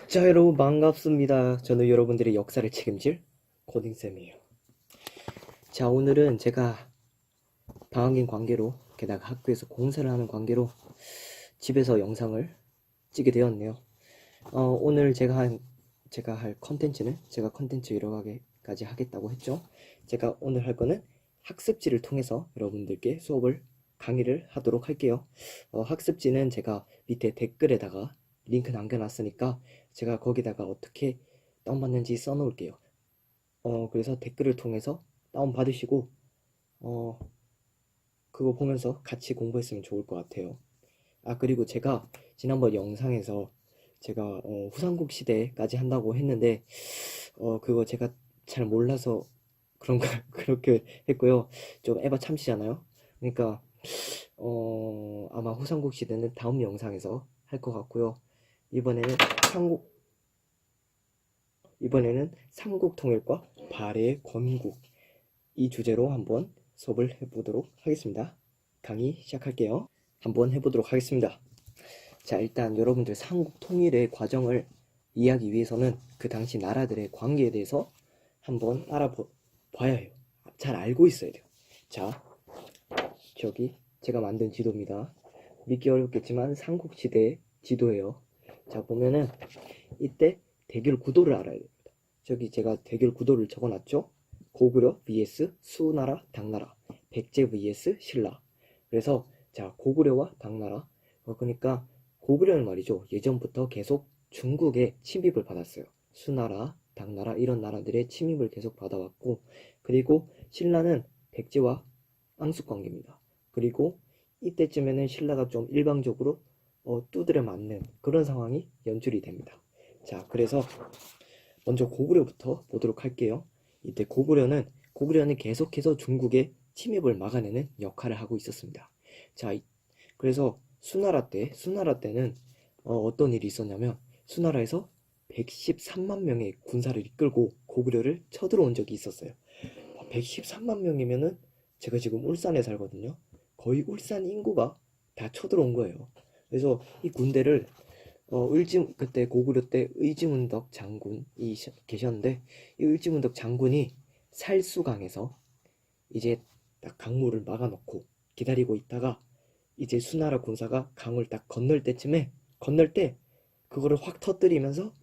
자, 여러분 반갑습니다. 저는 여러분들의 역사를 책임질 코딩쌤이에요. 자, 오늘은 제가 방학인 관계로, 게다가 학교에서 공사를 하는 관계로 집에서 영상을 찍게 되었네요. 오늘 제가 할 컨텐츠는, 제가 컨텐츠 여러 가지 하겠다고 했죠. 제가 오늘 할 거는 학습지를 통해서 여러분들께 강의를 하도록 할게요. 학습지는 제가 밑에 댓글에다가 링크 남겨놨으니까 제가 거기다가 어떻게 다운받는지 써놓을게요. 그래서 댓글을 통해서 다운받으시고, 어, 그거 보면서 같이 공부했으면 좋을 것 같아요. 아, 그리고 제가 지난번 영상에서 제가 후삼국 시대까지 한다고 했는데, 그거 제가 잘 몰라서 그런가, 그렇게 했고요. 좀 에바 참시잖아요. 그러니까, 아마 후삼국 시대는 다음 영상에서 할 것 같고요. 이번에는 삼국, 이번에는 삼국 통일과 발해의 건국, 이 주제로 한번 수업을 해보도록 하겠습니다. 강의 시작할게요. 한번 해보도록 하겠습니다. 자, 일단 여러분들 삼국 통일의 과정을 이해하기 위해서는 그 당시 나라들의 관계에 대해서 한번 알아봐야 해요. 잘 알고 있어야 돼요. 자, 저기 제가 만든 지도입니다. 믿기 어렵겠지만 삼국시대의 지도예요. 자, 보면은 이때 대결 구도를 알아야 됩니다. 저기 제가 대결 구도를 적어놨죠. 고구려 vs 수나라 당나라, 백제 vs 신라. 그래서 자, 고구려와 당나라, 그러니까 고구려는 말이죠, 예전부터 계속 중국의 침입을 받았어요. 수나라, 당나라 이런 나라들의 침입을 계속 받아왔고, 그리고 신라는 백제와 앙숙관계입니다. 그리고 이때쯤에는 신라가 좀 일방적으로 두드려 맞는 그런 상황이 연출이 됩니다. 자, 그래서 먼저 고구려부터 보도록 할게요. 이때 고구려는 계속해서 중국의 침입을 막아내는 역할을 하고 있었습니다. 자, 그래서 수나라 때는 어떤 일이 있었냐면, 수나라에서 113만 명의 군사를 이끌고 고구려를 쳐들어온 적이 있었어요. 113만 명이면은 제가 지금 울산에 살거든요. 거의 울산 인구가 다 쳐들어온 거예요. 그래서 이 군대를 그때 고구려 때 의지문덕 장군이 계셨는데, 이 의지문덕 장군이 살수강에서 이제 딱 강물을 막아놓고 기다리고 있다가, 이제 수나라 군사가 강을 딱 건널 때 그거를 확 터뜨리면서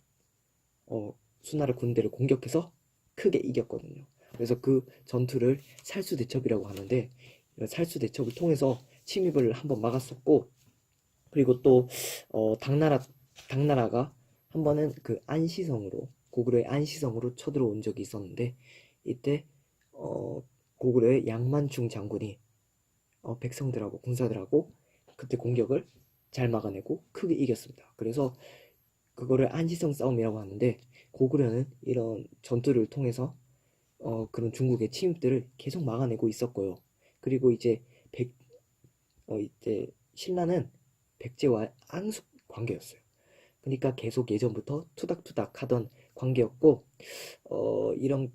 수나라 군대를 공격해서 크게 이겼거든요. 그래서 그 전투를 살수대첩이라고 하는데, 살수대첩을 통해서 침입을 한번 막았었고, 그리고 또 당나라가 한 번은 그 고구려의 안시성으로 쳐들어온 적이 있었는데, 이때 고구려의 양만충 장군이 백성들하고 군사들하고 그때 공격을 잘 막아내고 크게 이겼습니다. 그래서 그거를 안시성 싸움이라고 하는데, 고구려는 이런 전투를 통해서 그런 중국의 침입들을 계속 막아내고 있었고요. 그리고 이제 신라는 백제와 앙숙 관계였어요. 그러니까 계속 예전부터 투닥투닥 하던 관계였고, 이런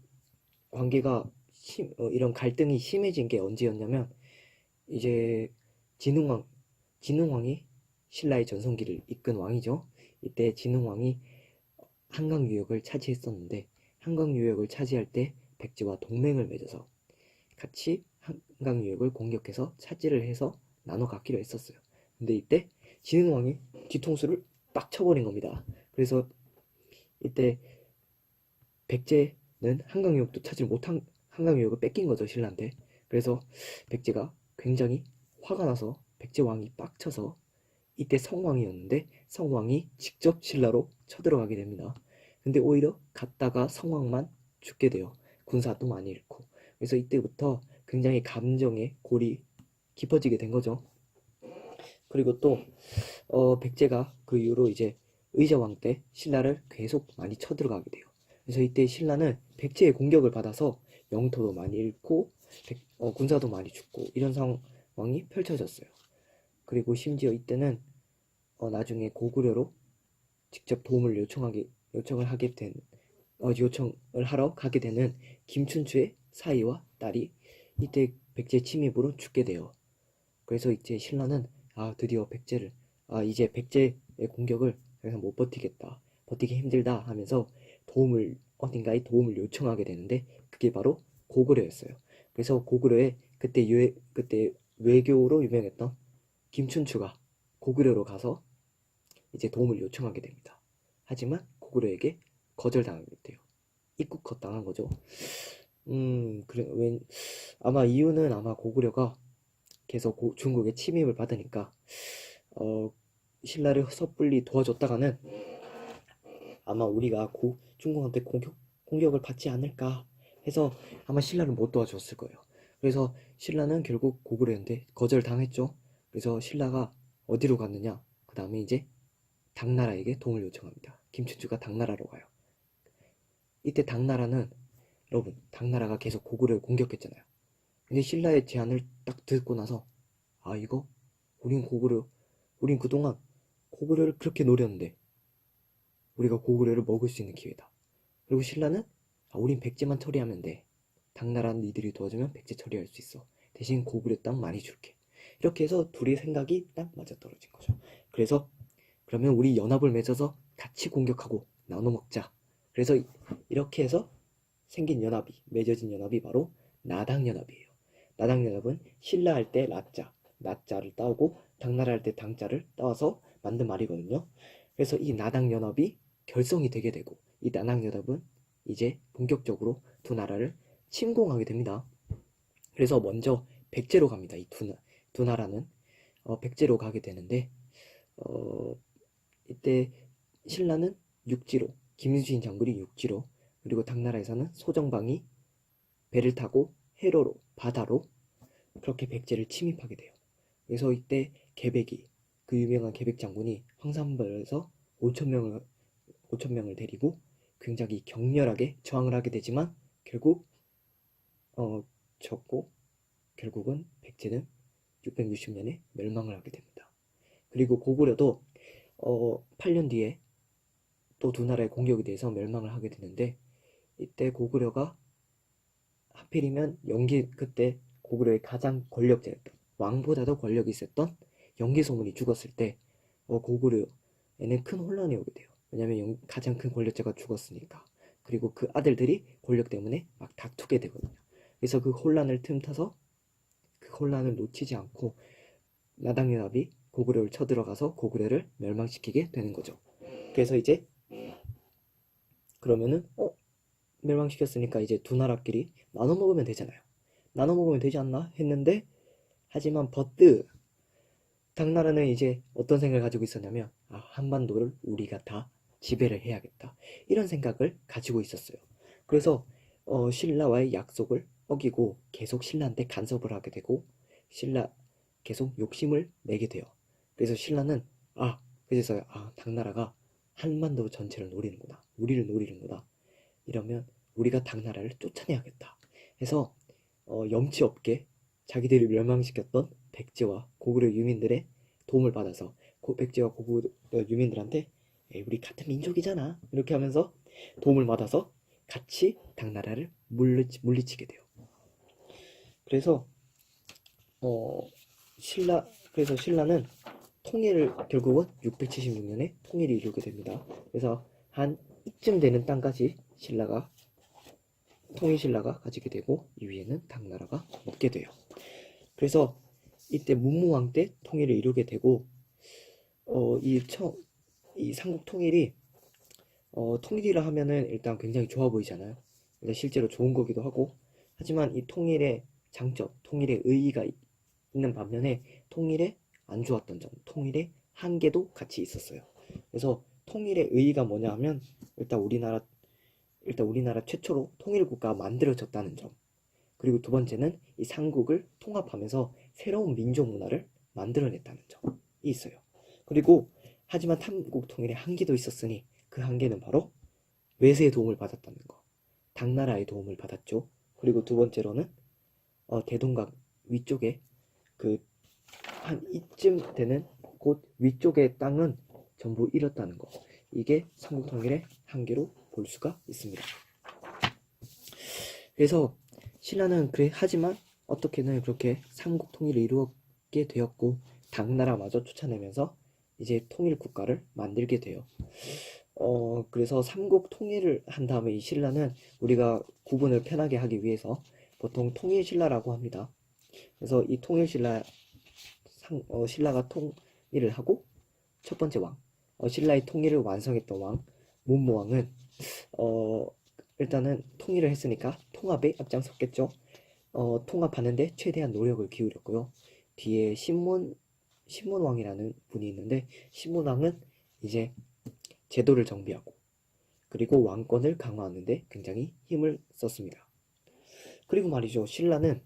이런 갈등이 심해진 게 언제였냐면, 이제 진흥왕, 진흥왕이 신라의 전성기를 이끈 왕이죠. 이때 진흥왕이 한강 유역을 차지했었는데, 한강 유역을 차지할 때 백제와 동맹을 맺어서 같이 한강 유역을 공격해서 차지를 해서 나눠 갖기로 했었어요. 근데 이때 진흥왕이 뒤통수를 빡 쳐버린 겁니다. 그래서 이때 백제는 한강 유역도 차지 못한, 한강 유역을 뺏긴 거죠, 신라한테. 그래서 백제가 굉장히 화가 나서 백제 왕이 빡쳐서, 이때 성왕이었는데 성왕이 직접 신라로 쳐들어가게 됩니다. 근데 오히려 갔다가 성왕만 죽게 돼요. 군사도 많이 잃고. 그래서 이때부터 굉장히 감정의 골이 깊어지게 된 거죠. 그리고 또 백제가 그 이후로 이제 의자왕 때 신라를 계속 많이 쳐들어가게 돼요. 그래서 이때 신라는 백제의 공격을 받아서 영토도 많이 잃고 군사도 많이 죽고 이런 상황이 펼쳐졌어요. 그리고 심지어 이때는 나중에 고구려로 직접 도움을 요청을 하게 된, 요청을 하러 가게 되는 김춘추의 사이와 딸이 이때 백제 침입으로 죽게 돼요. 그래서 이제 신라는 드디어 이제 백제의 공격을 더 이상 못 버티겠다. 버티기 힘들다 하면서 어딘가에 도움을 요청하게 되는데, 그게 바로 고구려였어요. 그래서 고구려에 그때 외교로 유명했던 김춘추가 고구려로 가서 이제 도움을 요청하게 됩니다. 하지만 고구려에게 거절당하게 돼요. 입국컷 당한 거죠. 아마 이유는 아마 고구려가 계속 중국의 침입을 받으니까 신라를 섣불리 도와줬다가는 아마 우리가 중국한테 공격을 받지 않을까 해서 아마 신라를 못 도와줬을 거예요. 그래서 신라는 결국 고구려한테 거절당했죠. 그래서 신라가 어디로 갔느냐? 그 다음에 이제 당나라에게 도움을 요청합니다. 김춘추가 당나라로 가요. 이때 여러분, 당나라가 계속 고구려를 공격했잖아요. 근데 신라의 제안을 딱 듣고 나서, 이거 우린 그동안 고구려를 그렇게 노렸는데 우리가 고구려를 먹을 수 있는 기회다. 그리고 신라는 우린 백제만 처리하면 돼. 당나라는 니들이 도와주면 백제 처리할 수 있어. 대신 고구려 땅 많이 줄게. 이렇게 해서 둘이 생각이 딱 맞아떨어진 거죠. 그래서 그러면 우리 연합을 맺어서 같이 공격하고 나눠 먹자. 그래서 이렇게 해서 맺어진 연합이 바로 나당연합이에요. 나당연합은 신라 할 때 나자를 따오고 당나라 할 때 당자를 따와서 만든 말이거든요. 그래서 이 나당연합이 결성이 되게 되고, 이 나당연합은 이제 본격적으로 두 나라를 침공하게 됩니다. 그래서 먼저 백제로 갑니다. 이 두 나라는 백제로 가게 되는데, 이때 신라는 육지로, 김유신 장군이 육지로, 그리고 당나라에서는 소정방이 배를 타고 해로로, 바다로 그렇게 백제를 침입하게 돼요. 그래서 이때 그 유명한 계백 장군이 황산벌에서 5,000명을 데리고 굉장히 격렬하게 저항을 하게 되지만 결국 졌고, 결국은 백제는 660년에 멸망을 하게 됩니다. 그리고 고구려도 8년 뒤에 또 두 나라의 공격에 대해서 멸망을 하게 되는데, 이때 고구려가 하필이면 그때 고구려의 가장 권력자였던, 왕보다도 권력이 있었던 영계소문이 죽었을 때 고구려에는 큰 혼란이 오게 돼요. 왜냐하면 가장 큰 권력자가 죽었으니까. 그리고 그 아들들이 권력 때문에 막 다투게 되거든요. 그래서 그 혼란을 틈타서 그 혼란을 놓치지 않고 나당연합이 고구려를 쳐들어가서 고구려를 멸망시키게 되는 거죠. 그래서 이제 그러면은 멸망시켰으니까 이제 두 나라끼리 나눠 먹으면 되잖아요. 나눠 먹으면 되지 않나 했는데, 하지만 당나라는 이제 어떤 생각을 가지고 있었냐면, 한반도를 우리가 다 지배를 해야겠다, 이런 생각을 가지고 있었어요. 그래서 신라와의 약속을 어기고 계속 신라한테 간섭을 하게 되고, 계속 욕심을 내게 돼요. 그래서 신라는 당나라가 한반도 전체를 노리는구나, 우리를 노리는구나, 이러면 우리가 당나라를 쫓아내야겠다 해서 염치 없게 자기들이 멸망시켰던 백제와 고구려 유민들의 도움을 받아서 백제와 고구려 유민들한테 우리 같은 민족이잖아, 이렇게 하면서 도움을 받아서 같이 당나라를 물리치게 돼요. 그래서 신라는 결국은 676년에 통일을 이루게 됩니다. 그래서 한 이쯤 되는 땅까지 통일신라가 가지게 되고, 이위에는 당나라가 먹게 돼요. 그래서 이때 문무왕 때 통일을 이루게 되고, 이 삼국 통일이 통일이라 하면은 일단 굉장히 좋아 보이잖아요. 일단 실제로 좋은 거기도 하고, 하지만 이 통일의 장점, 통일의 의의가 있는 반면에 통일에 안 좋았던 점, 통일의 한계도 같이 있었어요. 그래서 통일의 의의가 뭐냐 하면, 일단 우리나라 최초로 통일국가가 만들어졌다는 점, 그리고 두 번째는 이 삼국을 통합하면서 새로운 민족 문화를 만들어냈다는 점이 있어요. 그리고 하지만 삼국 통일의 한계도 있었으니, 그 한계는 바로 외세의 도움을 받았다는 거, 당나라의 도움을 받았죠. 그리고 두 번째로는 대동강 위쪽에 한 이쯤 되는 곳 위쪽의 땅은 전부 잃었다는 거, 이게 삼국 통일의 한계로 볼 수가 있습니다. 그래서 신라는 하지만 어떻게든 그렇게 삼국 통일을 이루게 되었고, 당나라마저 쫓아내면서 이제 통일 국가를 만들게 돼요. 그래서 삼국 통일을 한 다음에 이 신라는 우리가 구분을 편하게 하기 위해서 보통 통일신라라고 합니다. 그래서 이 통일신라 신라가 통일을 하고 첫 번째 왕, 신라의 통일을 완성했던 왕 문무왕은 어, 일단은 통일을 했으니까 통합에 앞장섰겠죠. 통합하는데 최대한 노력을 기울였고요. 뒤에 신문왕이라는 분이 있는데 신문왕은 이제 제도를 정비하고 그리고 왕권을 강화하는데 굉장히 힘을 썼습니다. 그리고 말이죠. 신라는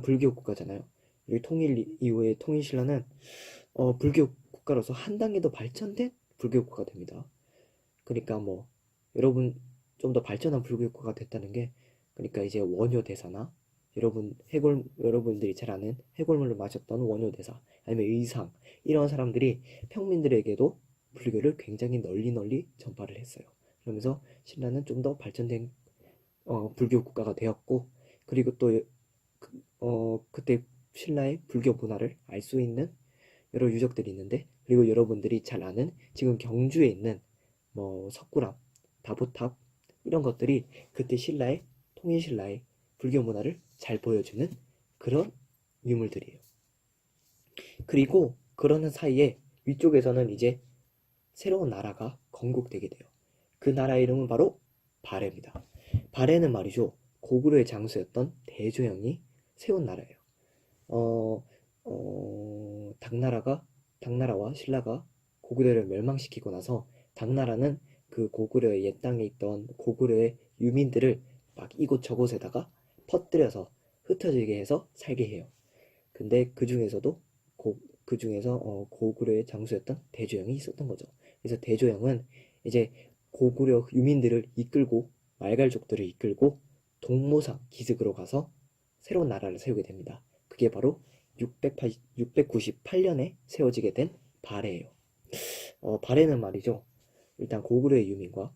불교 국가잖아요. 우리 통일 이후에 통일신라는 불교 국가로서 한 단계 더 발전된 불교 국가가 됩니다. 그러니까 뭐 여러분 좀 더 발전한 불교 국가가 됐다는 게 그러니까 이제 원효대사나 여러분들이 잘 아는 해골물을 마셨던 원효대사 아니면 의상 이런 사람들이 평민들에게도 불교를 굉장히 널리 전파를 했어요. 그러면서 신라는 좀 더 발전된 불교 국가가 되었고 그리고 또 그때 신라의 불교 문화를 알 수 있는 여러 유적들이 있는데 그리고 여러분들이 잘 아는 지금 경주에 있는 뭐 석굴암, 다보탑 이런 것들이 그때 통일신라의 불교 문화를 잘 보여주는 그런 유물들이에요. 그리고 그러는 사이에 위쪽에서는 이제 새로운 나라가 건국되게 돼요. 그 나라 이름은 바로 발해입니다. 발해는 말이죠. 고구려의 장수였던 대조영이 세운 나라예요. 당나라와 신라가 고구려를 멸망시키고 나서 당나라는 그 고구려의 옛 땅에 있던 고구려의 유민들을 막 이곳저곳에다가 퍼뜨려서 흩어지게 해서 살게 해요. 근데 그 중에서 고구려의 장수였던 대조영이 있었던 거죠. 그래서 대조영은 이제 고구려 유민들을 이끌고 말갈족들을 이끌고 동모상 기슭으로 가서 새로운 나라를 세우게 됩니다. 그게 바로 698년에 세워지게 된 발해예요. 발해는 말이죠. 일단 고구려의 유민과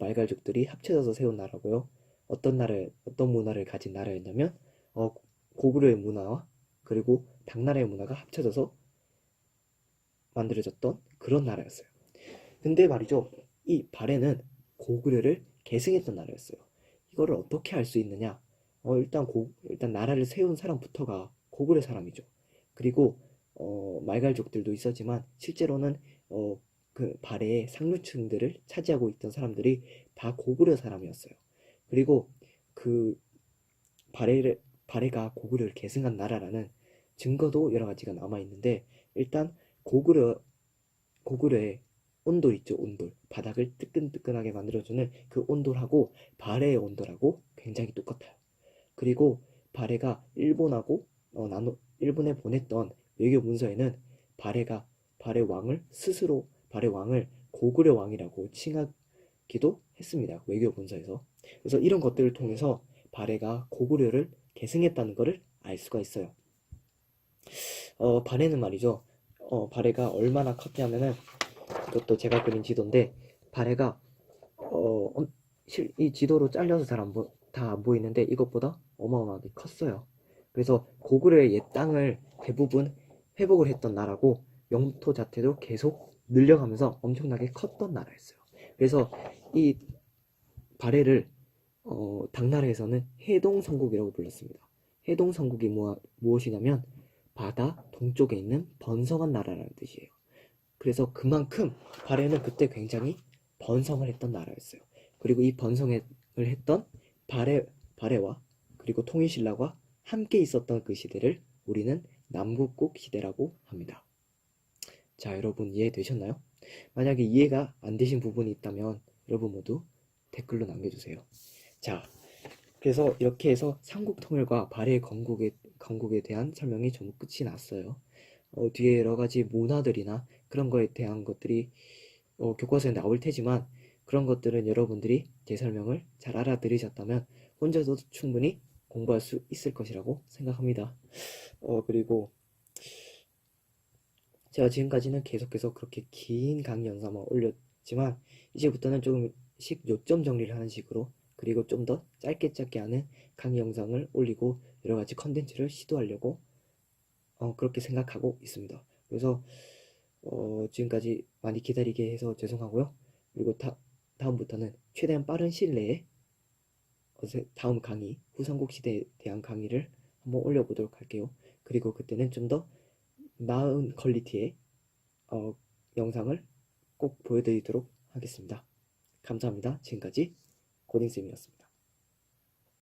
말갈족들이 합쳐져서 세운 나라고요. 어떤 문화를 가진 나라였냐면 고구려의 문화와 그리고 당나라의 문화가 합쳐져서 만들어졌던 그런 나라였어요. 근데 말이죠. 이 발해는 고구려를 계승했던 나라였어요. 이거를 어떻게 알 수 있느냐? 일단 나라를 세운 사람부터가 고구려 사람이죠. 그리고 말갈족들도 있었지만 실제로는 그 발해의 상류층들을 차지하고 있던 사람들이 다 고구려 사람이었어요. 그리고 그 발해가 고구려를 계승한 나라라는 증거도 여러 가지가 남아 있는데 일단 고구려의 온돌 있죠, 온돌. 바닥을 뜨끈뜨끈하게 만들어주는 그 온돌하고 발해의 온돌하고 굉장히 똑같아요. 그리고 발해가 일본에 보냈던 외교 문서에는 발해 왕을 고구려 왕이라고 칭하기도 했습니다. 외교 문서에서. 그래서 이런 것들을 통해서 발해가 고구려를 계승했다는 것을 알 수가 있어요. 발해는 말이죠. 발해가 얼마나 컸냐면은 이것도 제가 그린 지도인데 발해가 이 지도로 잘려서 다 안 보이는데 이것보다 어마어마하게 컸어요. 그래서 고구려의 옛 땅을 대부분 회복을 했던 나라고 영토 자체도 계속 늘려가면서 엄청나게 컸던 나라였어요. 그래서 이 발해를 당나라에서는 해동성국이라고 불렀습니다. 해동성국이 무엇이냐면 바다 동쪽에 있는 번성한 나라라는 뜻이에요. 그래서 그만큼 발해는 그때 굉장히 번성을 했던 나라였어요. 그리고 이 번성을 했던 발해와 그리고 통일신라가 함께 있었던 그 시대를 우리는 남국국 시대라고 합니다. 자, 여러분 이해되셨나요? 만약에 이해가 안 되신 부분이 있다면 여러분 모두 댓글로 남겨주세요. 자, 그래서 이렇게 해서 삼국통일과 발해의 건국에 대한 설명이 전부 끝이 났어요. 뒤에 여러 가지 문화들이나 그런 거에 대한 것들이 교과서에 나올 테지만 그런 것들은 여러분들이 제 설명을 잘 알아들으셨다면 혼자서도 충분히 공부할 수 있을 것이라고 생각합니다. 그리고 제가 지금까지는 계속해서 그렇게 긴 강의 영상만 올렸지만 이제부터는 조금씩 요점 정리를 하는 식으로 그리고 좀 더 짧게 하는 강의 영상을 올리고 여러 가지 컨텐츠를 시도하려고 그렇게 생각하고 있습니다. 그래서 지금까지 많이 기다리게 해서 죄송하고요. 그리고 다음부터는 최대한 빠른 시일 내에 다음 강의, 후삼국 시대에 대한 강의를 한번 올려보도록 할게요. 그리고 그때는 좀 더 나은 퀄리티의 영상을 꼭 보여드리도록 하겠습니다. 감사합니다. 지금까지 고딩쌤이었습니다.